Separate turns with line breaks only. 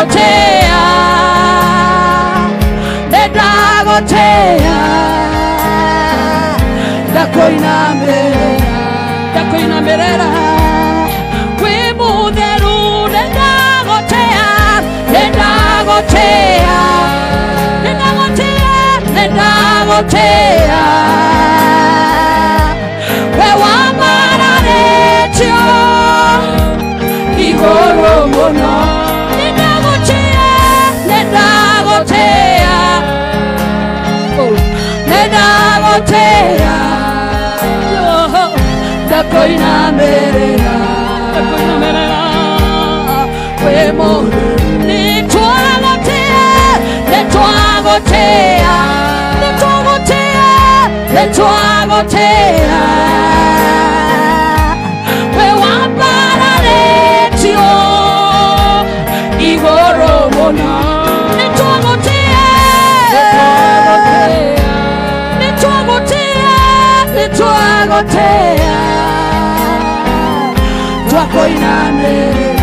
Nedagotea, nedagotea, dakoinamerera, kwimutheru, nedagotea, nedagotea, nedagotea, nedagotea, wewambararetio igoro muno. Nedagotea, dakoinamerera, wemo nitwagotea, netwagotea, netwagotea, netwagotea, wewambararetio igoro muno. Twagotea, twakoinamere.